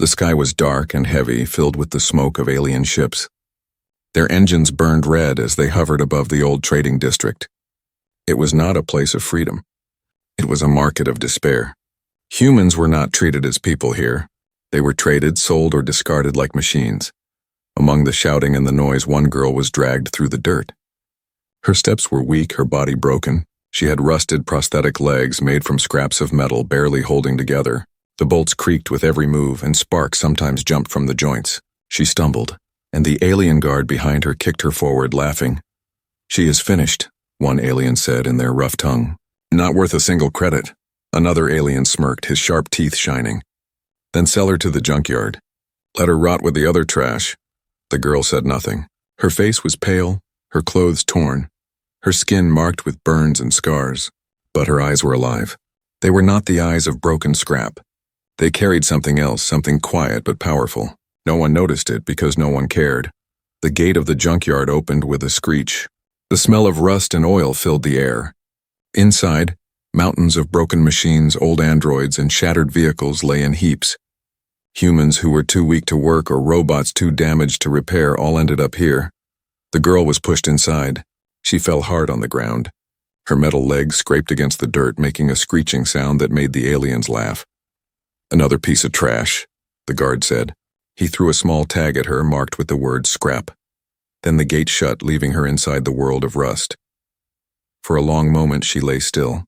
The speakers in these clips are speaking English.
The sky was dark and heavy, filled with the smoke of alien ships. Their engines burned red as they hovered above the old trading district. It was not a place of freedom. It was a market of despair. Humans were not treated as people here. They were traded, sold, or discarded like machines. Among the shouting and the noise, one girl was dragged through the dirt. Her steps were weak, her body broken. She had rusted prosthetic legs made from scraps of metal barely holding together. The bolts creaked with every move, and sparks sometimes jumped from the joints. She stumbled, and the alien guard behind her kicked her forward, laughing. "She is finished," one alien said in their rough tongue. "Not worth a single credit." Another alien smirked, his sharp teeth shining. "Then sell her to the junkyard. Let her rot with the other trash." The girl said nothing. Her face was pale, her clothes torn, her skin marked with burns and scars. But her eyes were alive. They were not the eyes of broken scrap. They carried something else, something quiet but powerful. No one noticed it because no one cared. The gate of the junkyard opened with a screech. The smell of rust and oil filled the air. Inside, mountains of broken machines, old androids, and shattered vehicles lay in heaps. Humans who were too weak to work or robots too damaged to repair all ended up here. The girl was pushed inside. She fell hard on the ground. Her metal legs scraped against the dirt, making a screeching sound that made the aliens laugh. "Another piece of trash," the guard said. He threw a small tag at her marked with the word scrap. Then the gate shut, leaving her inside the world of rust. For a long moment she lay still.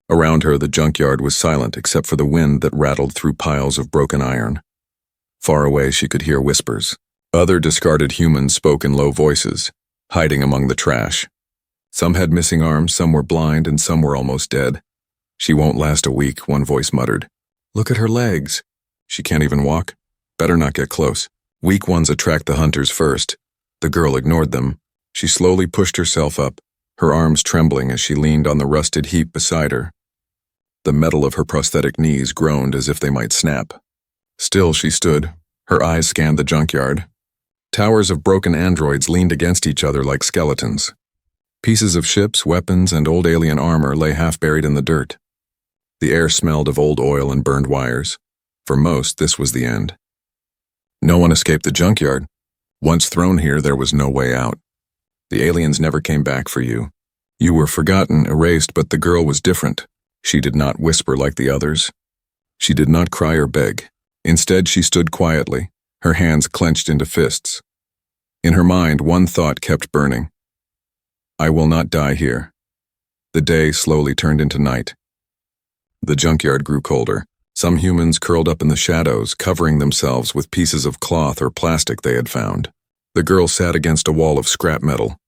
Around her, the junkyard was silent except for the wind that rattled through piles of broken iron. Far away, she could hear whispers. Other discarded humans spoke in low voices, hiding among the trash. Some had missing arms, some were blind, and some were almost dead. "She won't last a week," one voice muttered. "Look at her legs. She can't even walk. Better not get close." Weak ones attract the hunters first. The girl ignored them. She slowly pushed herself up, her arms trembling as she leaned on the rusted heap beside her. The metal of her prosthetic knees groaned as if they might snap. Still she stood. Her eyes scanned the junkyard. Towers of broken androids leaned against each other like skeletons. Pieces of ships, weapons, and old alien armor lay half buried in the dirt. The air smelled of old oil and burned wires. For most, this was the end. No one escaped the junkyard. Once thrown here, there was no way out. The aliens never came back for you. You were forgotten, erased, but the girl was different. She did not whisper like the others. She did not cry or beg. Instead, she stood quietly, her hands clenched into fists. In her mind, one thought kept burning. "I will not die here." The day slowly turned into night. The junkyard grew colder. Some humans curled up in the shadows, covering themselves with pieces of cloth or plastic they had found. The girl sat against a wall of scrap metal.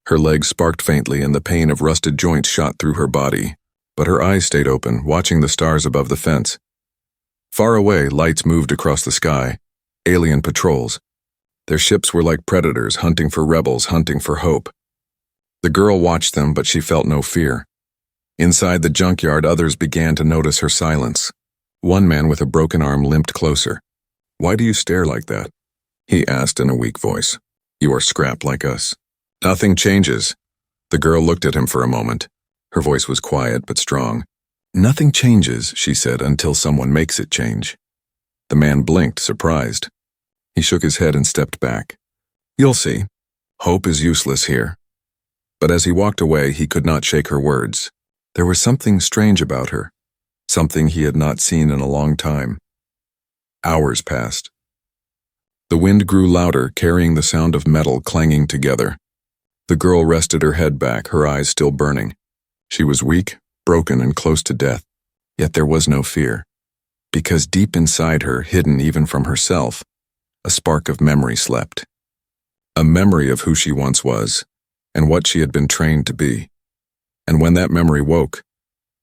Her legs sparked faintly and the pain of rusted joints shot through her body. But her eyes stayed open, watching the stars above the fence. Far away, lights moved across the sky. Alien patrols. Their ships were like predators, hunting for rebels, hunting for hope. The girl watched them, but she felt no fear. Inside the junkyard, others began to notice her silence. One man with a broken arm limped closer. "Why do you stare like that?" he asked in a weak voice. "You are scrap like us." "Nothing changes." The girl looked at him for a moment. Her voice was quiet but strong. "Nothing changes," she said, "until someone makes it change." The man blinked, surprised. He shook his head and stepped back. "You'll see. Hope is useless here." But as he walked away, he could not shake her words. There was something strange about her, something he had not seen in a long time. Hours passed. The wind grew louder, carrying the sound of metal clanging together. The girl rested her head back, her eyes still burning. She was weak, broken, and close to death. Yet there was no fear. Because deep inside her, hidden even from herself, a spark of memory slept. A memory of who she once was, and what she had been trained to be. And when that memory woke,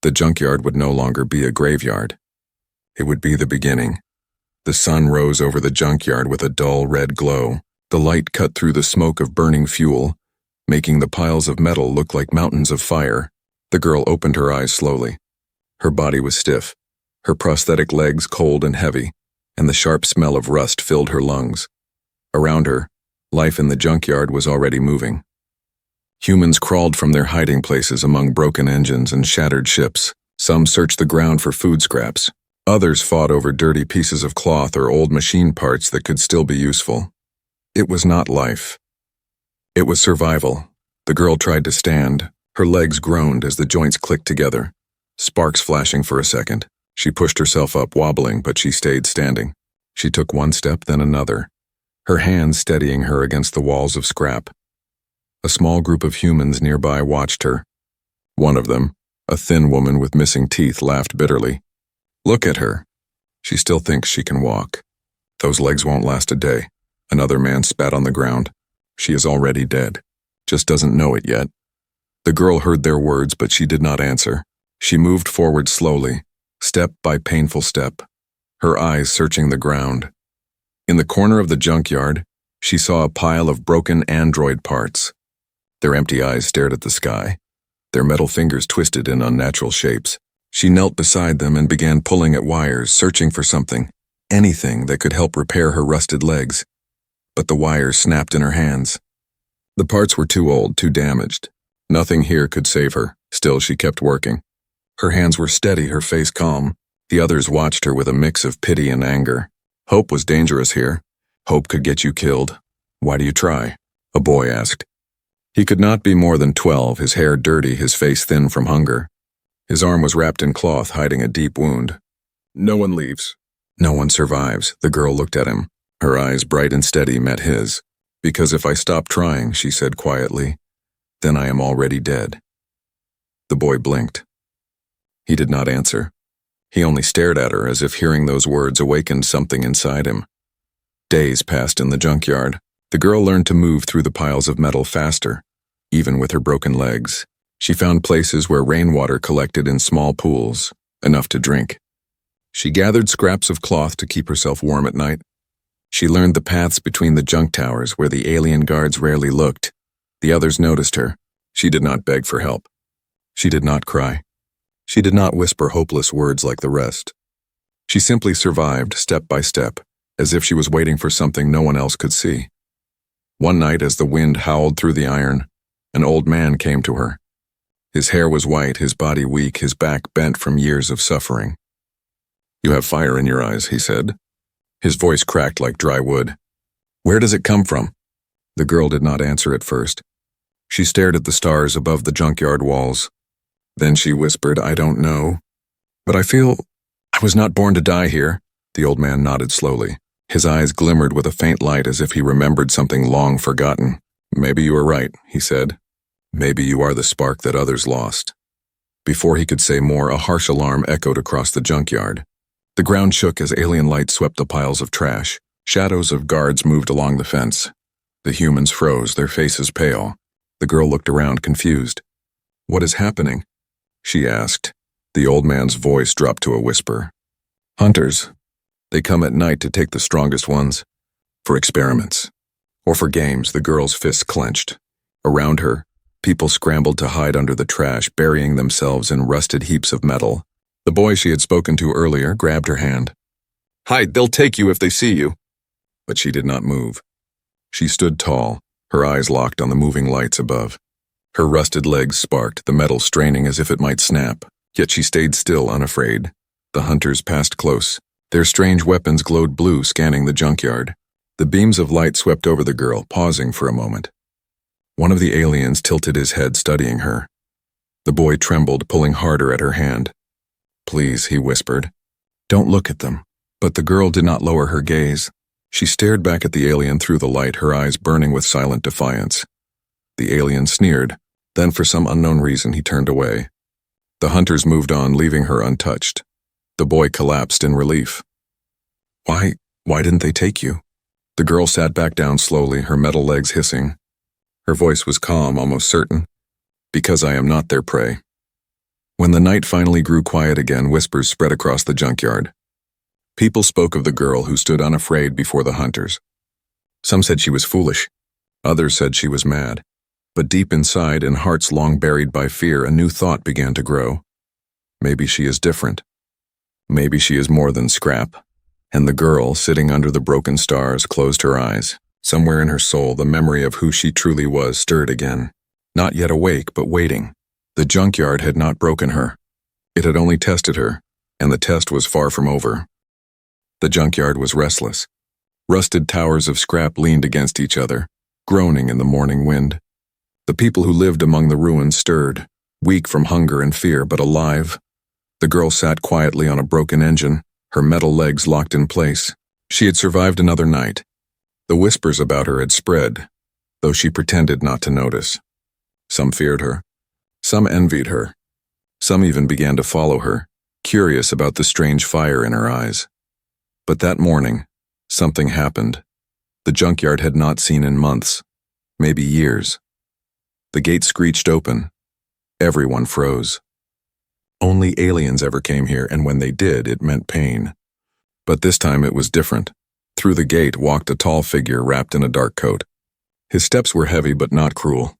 the junkyard would no longer be a graveyard. It would be the beginning. The sun rose over the junkyard with a dull red glow. The light cut through the smoke of burning fuel, making the piles of metal look like mountains of fire. The girl opened her eyes slowly. Her body was stiff, her prosthetic legs cold and heavy, and the sharp smell of rust filled her lungs. Around her, life in the junkyard was already moving. Humans crawled from their hiding places among broken engines and shattered ships. Some searched the ground for food scraps. Others fought over dirty pieces of cloth or old machine parts that could still be useful. It was not life. It was survival. The girl tried to stand. Her legs groaned as the joints clicked together, sparks flashing for a second. She pushed herself up, wobbling, but she stayed standing. She took one step, then another, her hands steadying her against the walls of scrap. A small group of humans nearby watched her. One of them, a thin woman with missing teeth, laughed bitterly. Look at her. She still thinks she can walk. Those legs won't last a day. Another man spat on the ground. She is already dead. Just doesn't know it yet. The girl heard their words, but she did not answer. She moved forward slowly, step by painful step, her eyes searching the ground. In the corner of the junkyard, she saw a pile of broken android parts. Their empty eyes stared at the sky, their metal fingers twisted in unnatural shapes. She knelt beside them and began pulling at wires, searching for something, anything that could help repair her rusted legs. But the wires snapped in her hands. The parts were too old, too damaged. Nothing here could save her. Still, she kept working. Her hands were steady, her face calm. The others watched her with a mix of pity and anger. Hope was dangerous here. Hope could get you killed. Why do you try? A boy asked. He could not be more than 12, his hair dirty, his face thin from hunger. His arm was wrapped in cloth, hiding a deep wound. No one leaves. No one survives. The girl looked at him. Her eyes, bright and steady, met his. Because if I stop trying, she said quietly, then I am already dead. The boy blinked. He did not answer. He only stared at her as if hearing those words awakened something inside him. Days passed in the junkyard. The girl learned to move through the piles of metal faster, even with her broken legs. She found places where rainwater collected in small pools, enough to drink. She gathered scraps of cloth to keep herself warm at night. She learned the paths between the junk towers where the alien guards rarely looked. The others noticed her. She did not beg for help. She did not cry. She did not whisper hopeless words like the rest. She simply survived step by step, as if she was waiting for something no one else could see. One night, as the wind howled through the iron, an old man came to her. His hair was white, his body weak, his back bent from years of suffering. You have fire in your eyes, he said. His voice cracked like dry wood. Where does it come from? The girl did not answer at first. She stared at the stars above the junkyard walls. Then she whispered, I don't know. But I feel I was not born to die here. The old man nodded slowly. His eyes glimmered with a faint light as if he remembered something long forgotten. Maybe you are right, he said. Maybe you are the spark that others lost. Before he could say more, a harsh alarm echoed across the junkyard. The ground shook as alien light swept the piles of trash. Shadows of guards moved along the fence. The humans froze, their faces pale. The girl looked around, confused. What is happening? She asked. The old man's voice dropped to a whisper. Hunters. They come at night to take the strongest ones. For experiments. Or for games. The girl's fists clenched. Around her, people scrambled to hide under the trash, burying themselves in rusted heaps of metal. The boy she had spoken to earlier grabbed her hand. Hide, they'll take you if they see you. But she did not move. She stood tall, her eyes locked on the moving lights above. Her rusted legs sparked, the metal straining as if it might snap, yet she stayed still, unafraid. The hunters passed close. Their strange weapons glowed blue, scanning the junkyard. The beams of light swept over the girl, pausing for a moment. One of the aliens tilted his head, studying her. The boy trembled, pulling harder at her hand. Please, he whispered. Don't look at them. But the girl did not lower her gaze. She stared back at the alien through the light, her eyes burning with silent defiance. The alien sneered. Then, for some unknown reason, he turned away. The hunters moved on, leaving her untouched. The boy collapsed in relief. Why didn't they take you? The girl sat back down slowly, her metal legs hissing. Her voice was calm, almost certain. Because I am not their prey. When the night finally grew quiet again, whispers spread across the junkyard. People spoke of the girl who stood unafraid before the hunters. Some said she was foolish. Others said she was mad. But deep inside, in hearts long buried by fear, a new thought began to grow. Maybe she is different. Maybe she is more than scrap. And the girl, sitting under the broken stars, closed her eyes. Somewhere in her soul, the memory of who she truly was stirred again. Not yet awake, but waiting. The junkyard had not broken her. It had only tested her. and the test was far from over. The junkyard was restless. Rusted towers of scrap leaned against each other, groaning in the morning wind. The people who lived among the ruins stirred, weak from hunger and fear, but alive. The girl sat quietly on a broken engine, her metal legs locked in place. She had survived another night. The whispers about her had spread, though she pretended not to notice. Some feared her. Some envied her. Some even began to follow her, curious about the strange fire in her eyes. But that morning, something happened. The junkyard had not seen in months, maybe years. The gate screeched open. Everyone froze. Only aliens ever came here, and when they did, it meant pain. But this time it was different. Through the gate walked a tall figure wrapped in a dark coat. His steps were heavy but not cruel.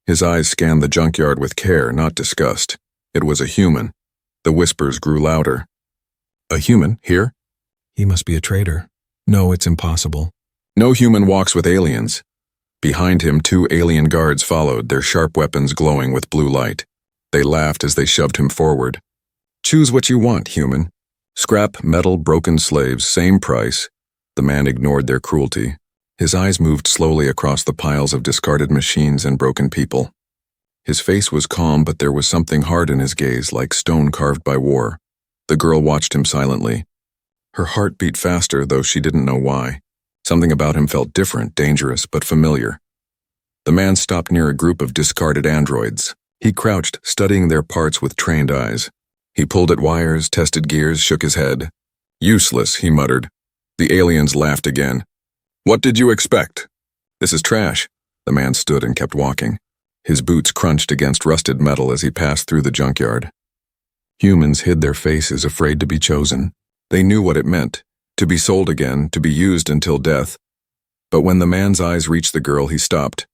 His eyes scanned the junkyard with care, not disgust. It was a human. The whispers grew louder. A human, here? He must be a traitor. No, it's impossible. No human walks with aliens. Behind him, 2 alien guards followed, their sharp weapons glowing with blue light. They laughed as they shoved him forward. Choose what you want, human. Scrap, metal, broken slaves, same price. The man ignored their cruelty. His eyes moved slowly across the piles of discarded machines and broken people. His face was calm, but there was something hard in his gaze, like stone carved by war. The girl watched him silently. Her heart beat faster, though she didn't know why. Something about him felt different, dangerous, but familiar. The man stopped near a group of discarded androids. He crouched, studying their parts with trained eyes. He pulled at wires, tested gears, shook his head. Useless, he muttered. The aliens laughed again. What did you expect? This is trash. The man stood and kept walking. His boots crunched against rusted metal as he passed through the junkyard. Humans hid their faces, afraid to be chosen. They knew what it meant, to be sold again, to be used until death. But when the man's eyes reached the girl, he stopped.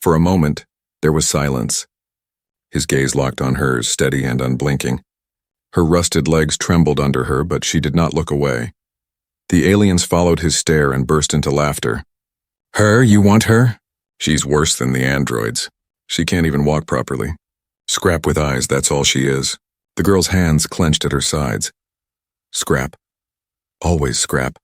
For a moment, there was silence. His gaze locked on hers, steady and unblinking. Her rusted legs trembled under her, but she did not look away. The aliens followed his stare and burst into laughter. Her? You want her? She's worse than the androids. She can't even walk properly. Scrap with eyes, that's all she is. The girl's hands clenched at her sides. Scrap. Always scrap.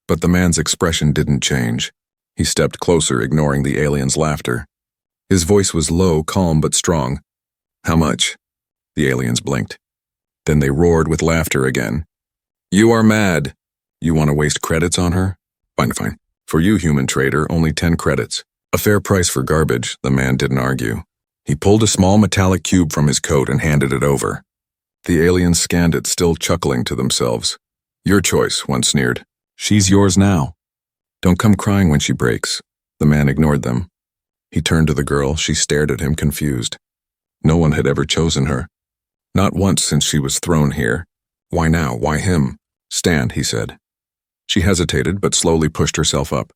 But the man's expression didn't change. He stepped closer, ignoring the aliens' laughter. His voice was low, calm, but strong. How much? The aliens blinked. Then they roared with laughter again. You are mad. You want to waste credits on her? Fine. For you, human trader, only 10 credits. A fair price for garbage, the man didn't argue. He pulled a small metallic cube from his coat and handed it over. The aliens scanned it, still chuckling to themselves. Your choice, one sneered. She's yours now. Don't come crying when she breaks. The man ignored them. He turned to the girl. She stared at him, confused. No one had ever chosen her. Not once since she was thrown here. Why now? Why him? Stand, he said. She hesitated, but slowly pushed herself up.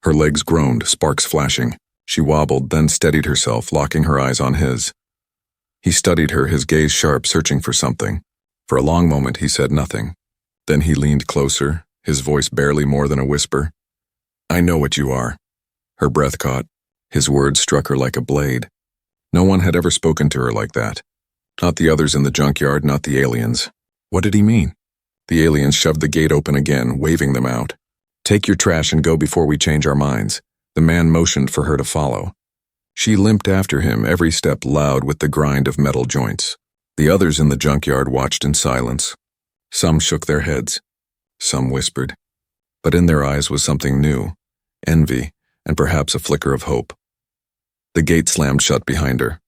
Her legs groaned, sparks flashing. She wobbled, then steadied herself, locking her eyes on his. He studied her, his gaze sharp, searching for something. For a long moment, he said nothing. Then he leaned closer, his voice barely more than a whisper. I know what you are. Her breath caught. His words struck her like a blade. No one had ever spoken to her like that. Not the others in the junkyard, not the aliens. What did he mean? The aliens shoved the gate open again, waving them out. Take your trash and go before we change our minds. The man motioned for her to follow. She limped after him, every step loud with the grind of metal joints. The others in the junkyard watched in silence. Some shook their heads. Some whispered. But in their eyes was something new, envy, and perhaps a flicker of hope. The gate slammed shut behind her.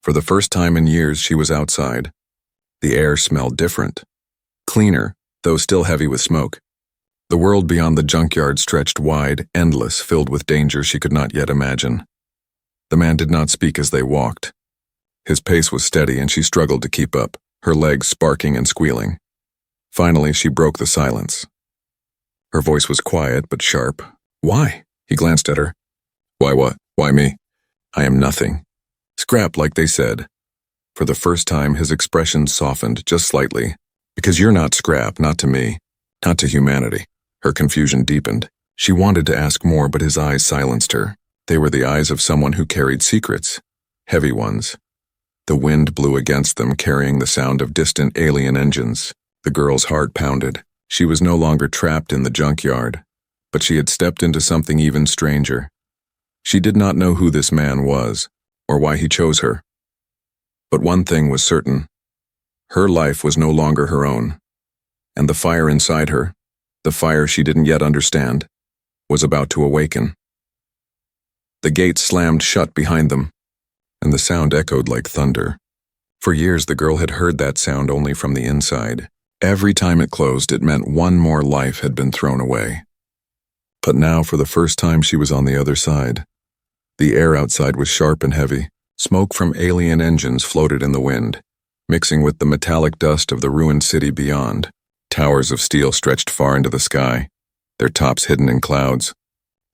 For the first time in years, she was outside. The air smelled different. Cleaner, though still heavy with smoke. The world beyond the junkyard stretched wide, endless, filled with danger she could not yet imagine. The man did not speak as they walked. His pace was steady and she struggled to keep up, her legs sparking and squealing. Finally, she broke the silence. Her voice was quiet but sharp. Why? He glanced at her. Why what? Why me? I am nothing. Scrap, like they said. For the first time, his expression softened just slightly. Because you're not scrap, not to me, not to humanity. Her confusion deepened. She wanted to ask more, but his eyes silenced her. They were the eyes of someone who carried secrets. Heavy ones. The wind blew against them, carrying the sound of distant alien engines. The girl's heart pounded. She was no longer trapped in the junkyard, but she had stepped into something even stranger. She did not know who this man was, or why he chose her. But one thing was certain. Her life was no longer her own, and the fire inside her, the fire she didn't yet understand, was about to awaken. The gates slammed shut behind them, and the sound echoed like thunder. For years the girl had heard that sound only from the inside. Every time it closed, it meant one more life had been thrown away. But now, for the first time, she was on the other side. The air outside was sharp and heavy. Smoke from alien engines floated in the wind, mixing with the metallic dust of the ruined city beyond. Towers of steel stretched far into the sky, their tops hidden in clouds.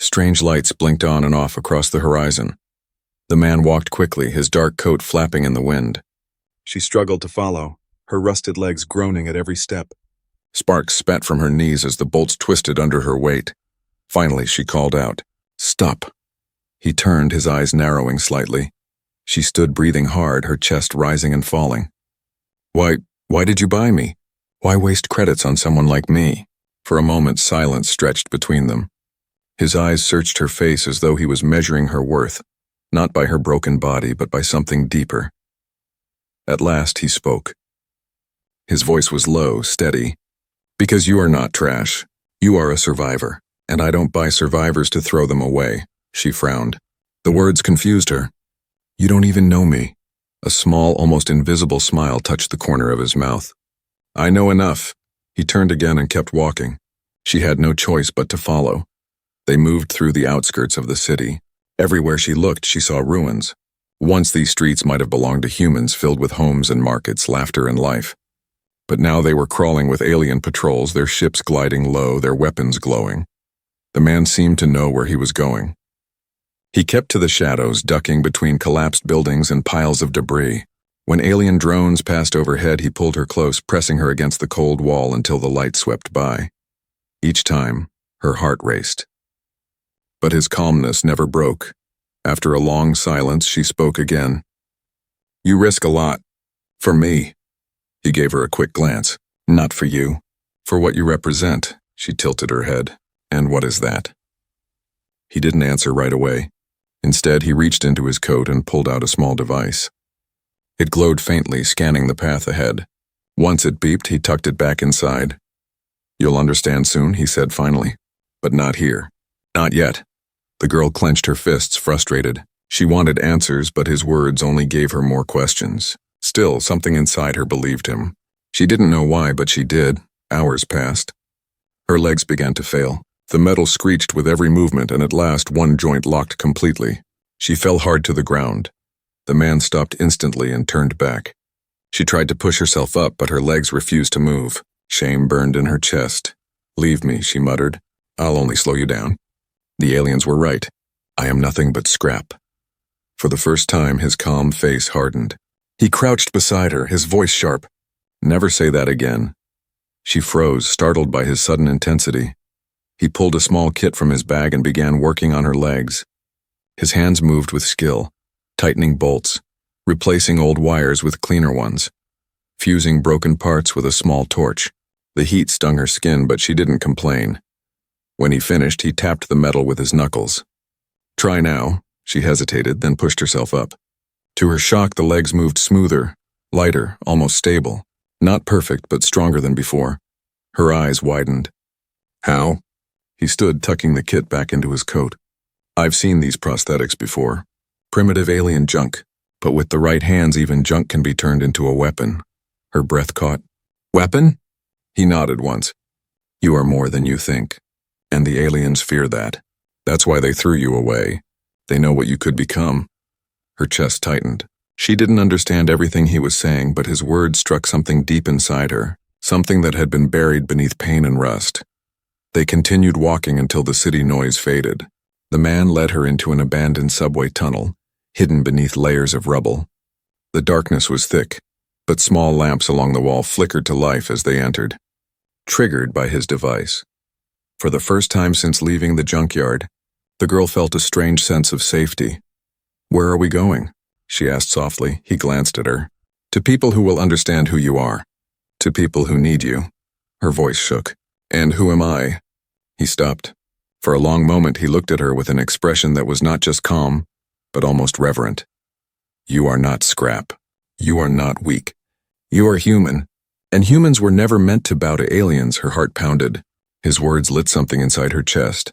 Strange lights blinked on and off across the horizon. The man walked quickly, his dark coat flapping in the wind. She struggled to follow, her rusted legs groaning at every step. Sparks spat from her knees as the bolts twisted under her weight. Finally, she called out, "Stop." He turned, his eyes narrowing slightly. She stood breathing hard, her chest rising and falling. Why did you buy me? Why waste credits on someone like me?" For a moment, silence stretched between them. His eyes searched her face as though he was measuring her worth, not by her broken body, but by something deeper. At last, he spoke. His voice was low, steady. "Because you are not trash. You are a survivor, and I don't buy survivors to throw them away." She frowned. The words confused her. "You don't even know me." A small, almost invisible smile touched the corner of his mouth. "I know enough." He turned again and kept walking. She had no choice but to follow. They moved through the outskirts of the city. Everywhere she looked, she saw ruins. Once these streets might have belonged to humans, filled with homes and markets, laughter and life. But now they were crawling with alien patrols, their ships gliding low, their weapons glowing. The man seemed to know where he was going. He kept to the shadows, ducking between collapsed buildings and piles of debris. When alien drones passed overhead, he pulled her close, pressing her against the cold wall until the light swept by. Each time, her heart raced. But his calmness never broke. After a long silence, she spoke again. "You risk a lot. For me." He gave her a quick glance. "Not for you. For what you represent." She tilted her head. "And what is that?" He didn't answer right away. Instead, he reached into his coat and pulled out a small device. It glowed faintly, scanning the path ahead. Once it beeped, he tucked it back inside. "You'll understand soon," he said finally. "But not here. Not yet." The girl clenched her fists, frustrated. She wanted answers, but his words only gave her more questions. Still, something inside her believed him. She didn't know why, but she did. Hours passed. Her legs began to fail. The metal screeched with every movement, and at last one joint locked completely. She fell hard to the ground. The man stopped instantly and turned back. She tried to push herself up, but her legs refused to move. Shame burned in her chest. "Leave me," she muttered. "I'll only slow you down." The aliens were right. I am nothing but scrap. For the first time, his calm face hardened. He crouched beside her, his voice sharp. "Never say that again." She froze, startled by his sudden intensity. He pulled a small kit from his bag and began working on her legs. His hands moved with skill, tightening bolts, replacing old wires with cleaner ones, fusing broken parts with a small torch. The heat stung her skin, but she didn't complain. When he finished, he tapped the metal with his knuckles. "Try now." She hesitated, then pushed herself up. To her shock, the legs moved smoother, lighter, almost stable. Not perfect, but stronger than before. Her eyes widened. "How?" He stood, tucking the kit back into his coat. "I've seen these prosthetics before. Primitive alien junk. But with the right hands, even junk can be turned into a weapon." Her breath caught. "Weapon?" He nodded once. "You are more than you think. And the aliens fear that. That's why they threw you away. They know what you could become." Her chest tightened. She didn't understand everything he was saying, but his words struck something deep inside her, something that had been buried beneath pain and rust. They continued walking until the city noise faded. The man led her into an abandoned subway tunnel, hidden beneath layers of rubble. The darkness was thick, but small lamps along the wall flickered to life as they entered. Triggered by his device. For the first time since leaving the junkyard, the girl felt a strange sense of safety. "Where are we going?" she asked softly. He glanced at her. To people who will understand who you are. To people who need you. Her voice shook. And who am I? He stopped. For a long moment he looked at her with an expression that was not just calm, but almost reverent. You are not scrap. You are not weak. You are human. And humans were never meant to bow to aliens, her heart pounded. His words lit something inside her chest.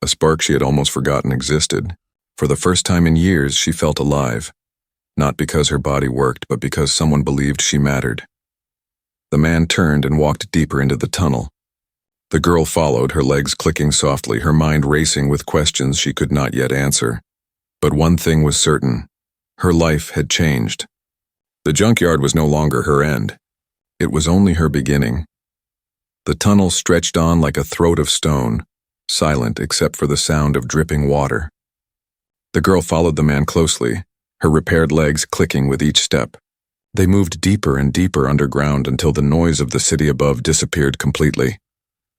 A spark she had almost forgotten existed. For the first time in years, she felt alive. Not because her body worked, but because someone believed she mattered. The man turned and walked deeper into the tunnel. The girl followed, her legs clicking softly, her mind racing with questions she could not yet answer. But one thing was certain. Her life had changed. The junkyard was no longer her end. It was only her beginning. The tunnel stretched on like a throat of stone, silent except for the sound of dripping water. The girl followed the man closely, her repaired legs clicking with each step. They moved deeper and deeper underground until the noise of the city above disappeared completely.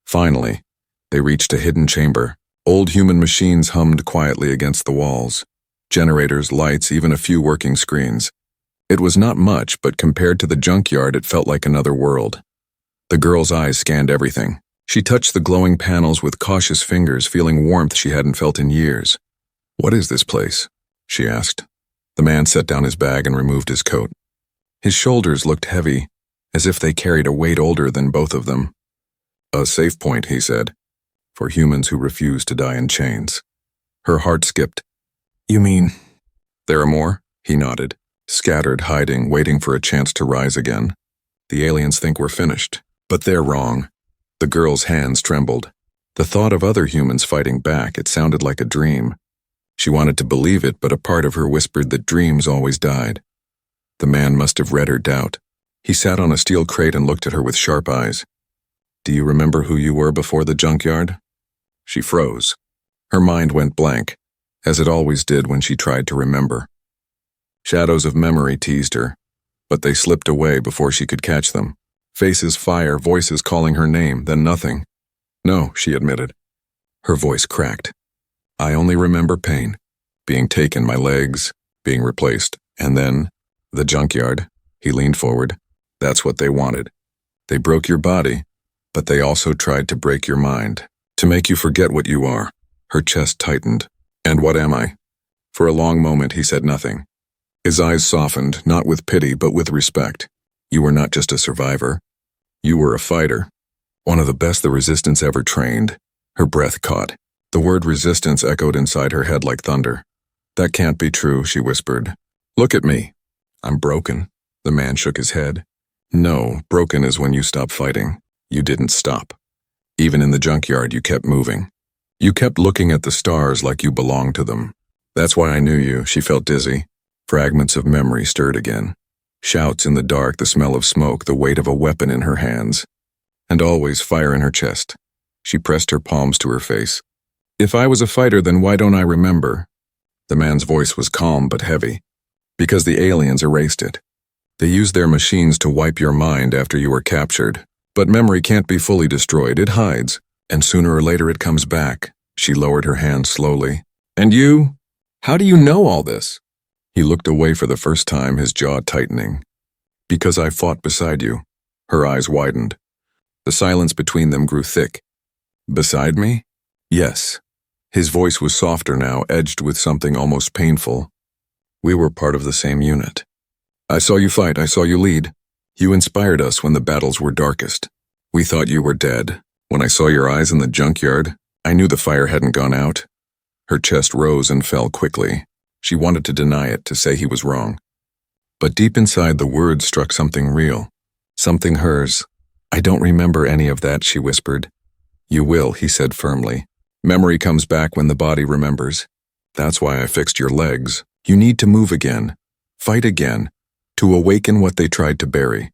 Finally, they reached a hidden chamber. Old human machines hummed quietly against the walls. Generators, lights, even a few working screens. It was not much, but compared to the junkyard, it felt like another world. The girl's eyes scanned everything. She touched the glowing panels with cautious fingers, feeling warmth she hadn't felt in years. What is this place? She asked. The man set down his bag and removed his coat. His shoulders looked heavy, as if they carried a weight older than both of them. A safe point, he said, for humans who refuse to die in chains. Her heart skipped. You mean? There are more? He nodded, scattered, hiding, waiting for a chance to rise again. The aliens think we're finished, but they're wrong. The girl's hands trembled. The thought of other humans fighting back, it sounded like a dream. She wanted to believe it, but a part of her whispered that dreams always died. The man must have read her doubt. He sat on a steel crate and looked at her with sharp eyes. Do you remember who you were before the junkyard? She froze. Her mind went blank, as it always did when she tried to remember. Shadows of memory teased her, but they slipped away before she could catch them. Faces fire, voices calling her name, then nothing. No, she admitted. Her voice cracked. I only remember pain. Being taken, my legs, being replaced, and then, the junkyard. He leaned forward. That's what they wanted. They broke your body, but they also tried to break your mind, to make you forget what you are. Her chest tightened. And what am I? For a long moment he said nothing. His eyes softened, not with pity, but with respect. You were not just a survivor. You were a fighter. One of the best the resistance ever trained. Her breath caught. The word resistance echoed inside her head like thunder. That can't be true, she whispered. Look at me. I'm broken. The man shook his head. No, broken is when you stop fighting. You didn't stop. Even in the junkyard, you kept moving. You kept looking at the stars like you belonged to them. That's why I knew you. She felt dizzy. Fragments of memory stirred again. Shouts in the dark, the smell of smoke, the weight of a weapon in her hands. And always fire in her chest. She pressed her palms to her face. If I was a fighter, then why don't I remember? The man's voice was calm but heavy. Because the aliens erased it. They used their machines to wipe your mind after you were captured. But memory can't be fully destroyed, it hides. And sooner or later it comes back. She lowered her hand slowly. And you? How do you know all this? He looked away for the first time, his jaw tightening. Because I fought beside you. Her eyes widened. The silence between them grew thick. Beside me? Yes. His voice was softer now, edged with something almost painful. We were part of the same unit. I saw you fight, I saw you lead. You inspired us when the battles were darkest. We thought you were dead. When I saw your eyes in the junkyard, I knew the fire hadn't gone out. Her chest rose and fell quickly. She wanted to deny it, to say he was wrong. But deep inside, the words struck something real. Something hers. I don't remember any of that, she whispered. You will, he said firmly. Memory comes back when the body remembers. That's why I fixed your legs. You need to move again. Fight again. To awaken what they tried to bury.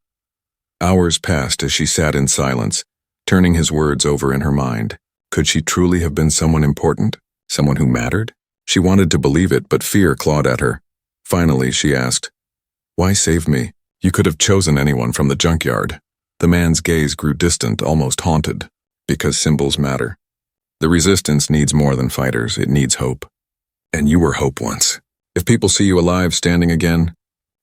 Hours passed as she sat in silence, turning his words over in her mind. Could she truly have been someone important? Someone who mattered? She wanted to believe it, but fear clawed at her. Finally, she asked, Why save me? You could have chosen anyone from the junkyard. The man's gaze grew distant, almost haunted. Because symbols matter. The resistance needs more than fighters, it needs hope. And you were hope once. If people see you alive standing again,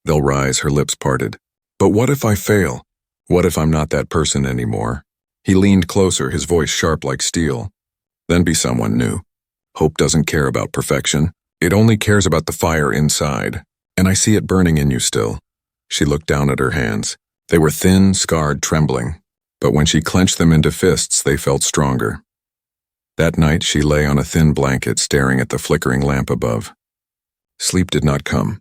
they'll rise, her lips parted. But what if I fail? What if I'm not that person anymore? He leaned closer, his voice sharp like steel. Then be someone new. Hope doesn't care about perfection. It only cares about the fire inside. And I see it burning in you still. She looked down at her hands. They were thin, scarred, trembling. But when she clenched them into fists, they felt stronger. That night, she lay on a thin blanket, staring at the flickering lamp above. Sleep did not come.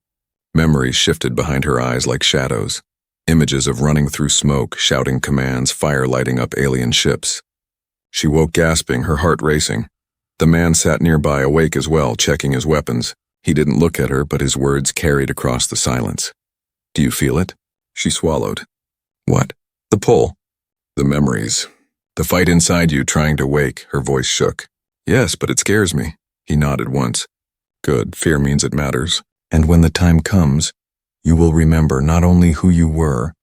Memories shifted behind her eyes like shadows. Images of running through smoke, shouting commands, fire lighting up alien ships. She woke gasping, her heart racing. The man sat nearby, awake as well, checking his weapons. He didn't look at her, but his words carried across the silence. Do you feel it? She swallowed. What? The pull. The memories. The fight inside you trying to wake, her voice shook. Yes, but it scares me. He nodded once. Good, fear means it matters. And when the time comes, you will remember not only who you were,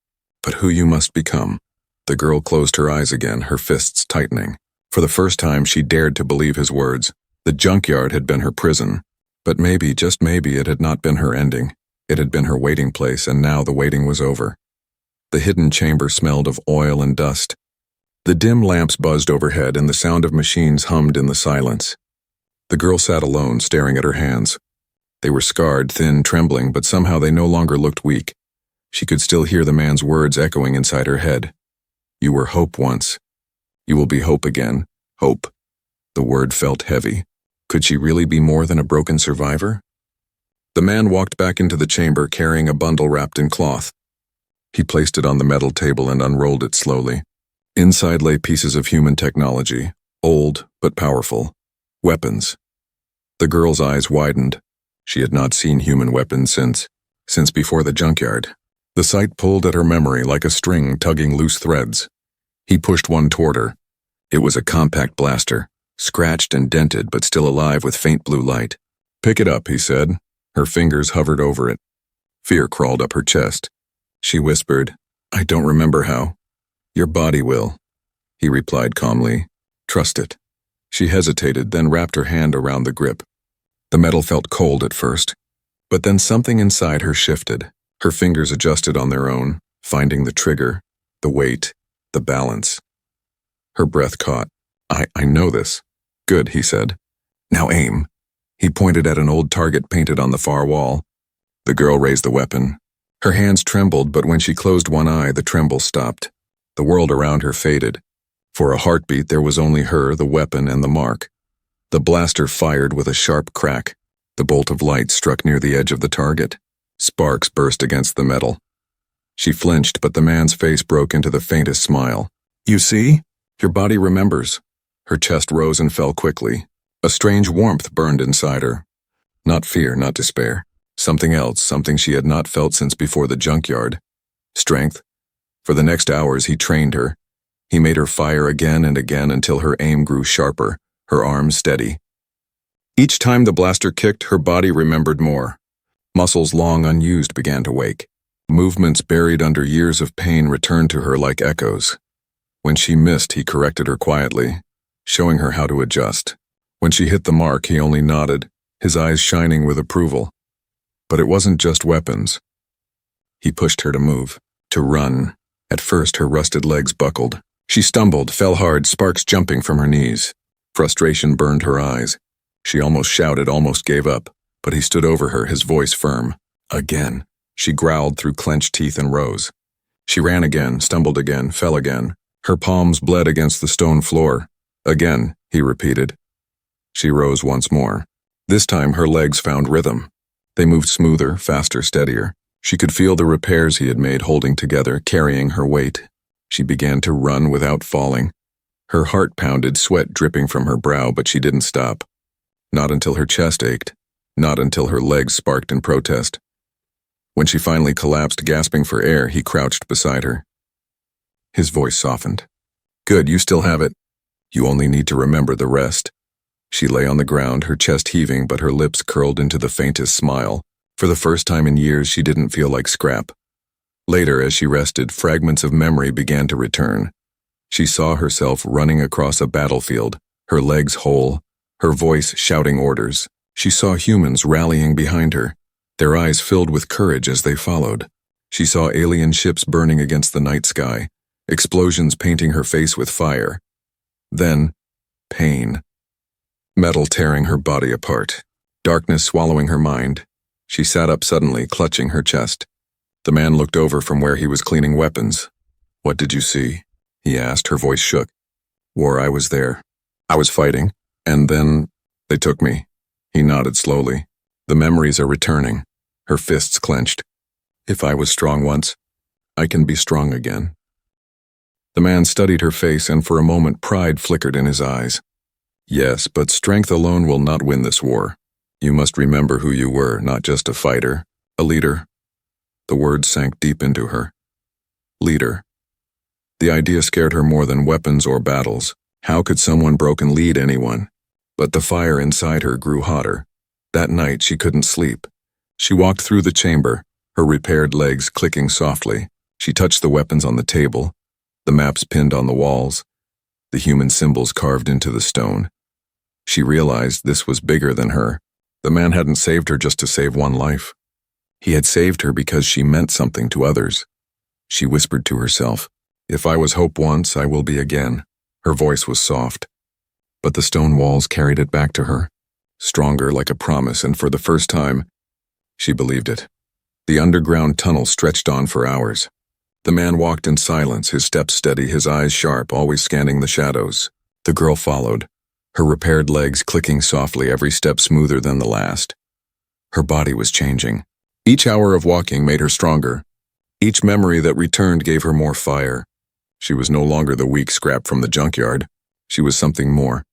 but who you must become. The girl closed her eyes again, her fists tightening. For the first time, she dared to believe his words. The junkyard had been her prison. But maybe, just maybe, it had not been her ending. It had been her waiting place, and now the waiting was over. The hidden chamber smelled of oil and dust. The dim lamps buzzed overhead, and the sound of machines hummed in the silence. The girl sat alone, staring at her hands. They were scarred, thin, trembling, but somehow they no longer looked weak. She could still hear the man's words echoing inside her head. You were hope once. You will be hope again. Hope. The word felt heavy. Could she really be more than a broken survivor? The man walked back into the chamber, carrying a bundle wrapped in cloth. He placed it on the metal table and unrolled it slowly. Inside lay pieces of human technology, old but powerful. Weapons. The girl's eyes widened. She had not seen human weapons since before the junkyard. The sight pulled at her memory like a string tugging loose threads. He pushed one toward her. It was a compact blaster, scratched and dented but still alive with faint blue light. Pick it up, he said. Her fingers hovered over it. Fear crawled up her chest. She whispered, I don't remember how. Your body will. He replied calmly, trust it. She hesitated, then wrapped her hand around the grip. The metal felt cold at first, but then something inside her shifted. Her fingers adjusted on their own, finding the trigger, the weight, the balance. Her breath caught. I know this. Good, he said. Now aim. He pointed at an old target painted on the far wall. The girl raised the weapon. Her hands trembled, but when she closed one eye, the tremble stopped. The world around her faded. For a heartbeat, there was only her, the weapon, and the mark. The blaster fired with a sharp crack. The bolt of light struck near the edge of the target. Sparks burst against the metal. She flinched, but the man's face broke into the faintest smile. You see? Your body remembers. Her chest rose and fell quickly. A strange warmth burned inside her. Not fear, not despair. Something else, something she had not felt since before the junkyard. Strength. For the next hours, he trained her. He made her fire again and again until her aim grew sharper, her arms steady. Each time the blaster kicked, her body remembered more. Muscles long unused began to wake. Movements buried under years of pain returned to her like echoes. When she missed, he corrected her quietly, showing her how to adjust. When she hit the mark, he only nodded, his eyes shining with approval. But it wasn't just weapons. He pushed her to move, to run. At first, her rusted legs buckled. She stumbled, fell hard, sparks jumping from her knees. Frustration burned her eyes. She almost shouted, almost gave up, but he stood over her, his voice firm. Again. She growled through clenched teeth and rose. She ran again, stumbled again, fell again. Her palms bled against the stone floor. Again, he repeated. She rose once more. This time her legs found rhythm. They moved smoother, faster, steadier. She could feel the repairs he had made holding together, carrying her weight. She began to run without falling. Her heart pounded, sweat dripping from her brow, but she didn't stop. Not until her chest ached. Not until her legs sparked in protest. When she finally collapsed, gasping for air, he crouched beside her. His voice softened. Good, you still have it. You only need to remember the rest. She lay on the ground, her chest heaving, but her lips curled into the faintest smile. For the first time in years, she didn't feel like scrap. Later, as she rested, fragments of memory began to return. She saw herself running across a battlefield, her legs whole, her voice shouting orders. She saw humans rallying behind her, Their eyes filled with courage as they followed. She saw alien ships burning against the night sky, explosions painting her face with fire. Then, pain. Metal tearing her body apart. Darkness swallowing her mind. She sat up suddenly, clutching her chest. The man looked over from where he was cleaning weapons. "What did you see?" he asked. Her voice shook. "War, I was there. I was fighting. And then, they took me." He nodded slowly. "The memories are returning." Her fists clenched. "If I was strong once, I can be strong again." The man studied her face, and for a moment pride flickered in his eyes. "Yes, but strength alone will not win this war. You must remember who you were, not just a fighter, a leader." The words sank deep into her. Leader. The idea scared her more than weapons or battles. How could someone broken lead anyone? But the fire inside her grew hotter. That night she couldn't sleep. She walked through the chamber, her repaired legs clicking softly. She touched the weapons on the table, the maps pinned on the walls, the human symbols carved into the stone. She realized this was bigger than her. The man hadn't saved her just to save one life. He had saved her because she meant something to others. She whispered to herself, "If I was hope once, I will be again." Her voice was soft, but the stone walls carried it back to her, stronger like a promise, and for the first time, she believed it. The underground tunnel stretched on for hours. The man walked in silence, his steps steady, his eyes sharp, always scanning the shadows. The girl followed, her repaired legs clicking softly, every step smoother than the last. Her body was changing. Each hour of walking made her stronger. Each memory that returned gave her more fire. She was no longer the weak scrap from the junkyard. She was something more,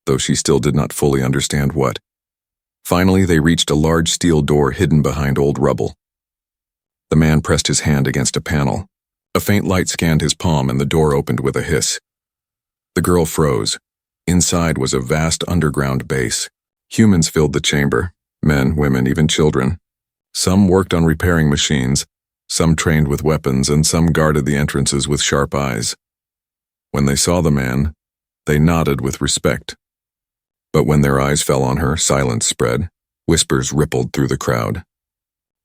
though she still did not fully understand what. Finally, they reached a large steel door hidden behind old rubble. The man pressed his hand against a panel. A faint light scanned his palm, and the door opened with a hiss. The girl froze. Inside was a vast underground base. Humans filled the chamber, men, women, even children. Some worked on repairing machines, some trained with weapons, and some guarded the entrances with sharp eyes. When they saw the man, they nodded with respect. But when their eyes fell on her, silence spread. Whispers rippled through the crowd.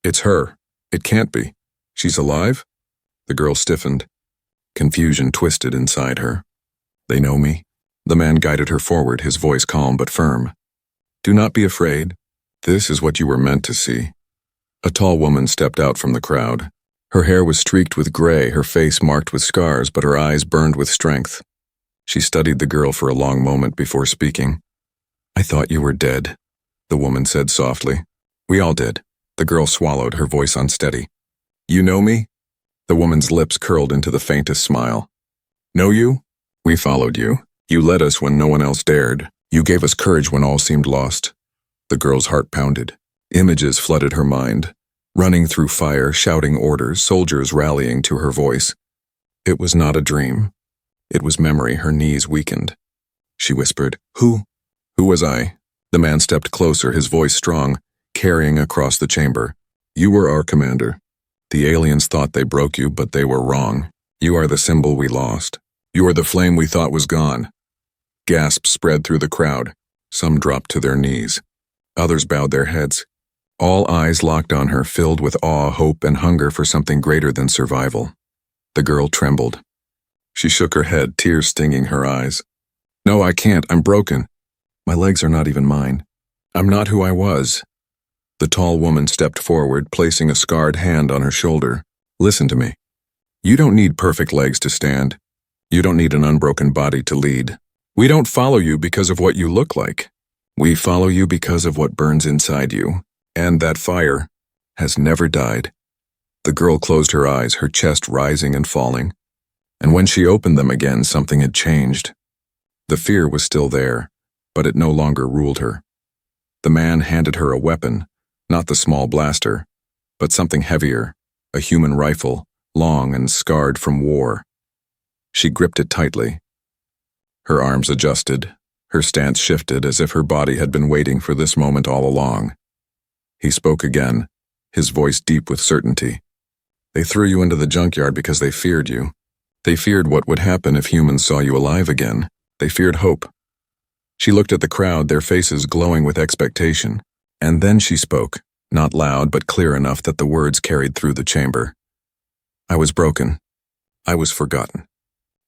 "It's her. It can't be. She's alive?" The girl stiffened. Confusion twisted inside her. "They know me?" The man guided her forward, his voice calm but firm. "Do not be afraid. This is what you were meant to see." A tall woman stepped out from the crowd. Her hair was streaked with gray, her face marked with scars, but her eyes burned with strength. She studied the girl for a long moment before speaking. "I thought you were dead," the woman said softly. "We all did." The girl swallowed, her voice unsteady. "You know me?" The woman's lips curled into the faintest smile. "Know you? We followed you. You led us when no one else dared. You gave us courage when all seemed lost." The girl's heart pounded. Images flooded her mind. Running through fire, shouting orders, soldiers rallying to her voice. It was not a dream. It was memory. Her knees weakened. She whispered, "Who?" "Who was I?" The man stepped closer, his voice strong, carrying across the chamber. "You were our commander. The aliens thought they broke you, but they were wrong. You are the symbol we lost. You are the flame we thought was gone." Gasps spread through the crowd. Some dropped to their knees. Others bowed their heads. All eyes locked on her, filled with awe, hope, and hunger for something greater than survival. The girl trembled. She shook her head, tears stinging her eyes. "No, I can't. I'm broken. My legs are not even mine. I'm not who I was." The tall woman stepped forward, placing a scarred hand on her shoulder. "Listen to me. You don't need perfect legs to stand. You don't need an unbroken body to lead. We don't follow you because of what you look like. We follow you because of what burns inside you. And that fire has never died." The girl closed her eyes, her chest rising and falling. And when she opened them again, something had changed. The fear was still there, but it no longer ruled her. The man handed her a weapon, not the small blaster, but something heavier, a human rifle, long and scarred from war. She gripped it tightly. Her arms adjusted, her stance shifted as if her body had been waiting for this moment all along. He spoke again, his voice deep with certainty. "They threw you into the junkyard because they feared you. They feared what would happen if humans saw you alive again. They feared hope." She looked at the crowd, their faces glowing with expectation. And then she spoke. Not loud, but clear enough that the words carried through the chamber. I was broken. I was forgotten.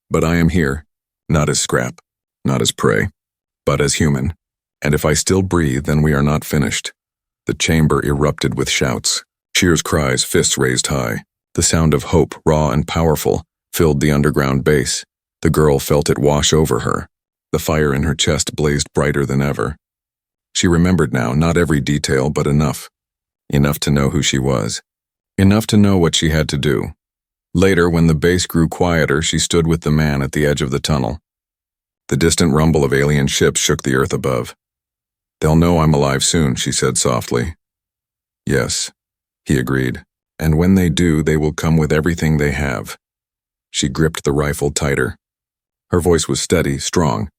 But I am here, not as scrap, not as prey, but as human. And if I still breathe, then we are not finished. The chamber erupted with shouts, cheers, cries, fists raised high. The sound of hope, raw and powerful, filled the underground base. The girl felt it wash over her. The fire in her chest blazed brighter than ever. She remembered now, not every detail, but enough. Enough to know who she was. Enough to know what she had to do. Later, when the base grew quieter, she stood with the man at the edge of the tunnel. The distant rumble of alien ships shook the earth above. "They'll know I'm alive soon," she said softly. "Yes," he agreed. "And when they do, they will come with everything they have." She gripped the rifle tighter. Her voice was steady, strong.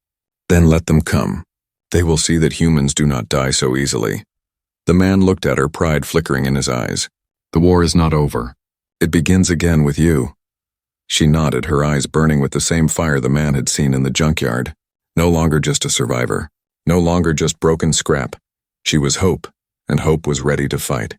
"Then let them come. They will see that humans do not die so easily." The man looked at her, pride flickering in his eyes. "The war is not over. It begins again with you." She nodded, her eyes burning with the same fire the man had seen in the junkyard. No longer just a survivor. No longer just broken scrap. She was hope, and hope was ready to fight.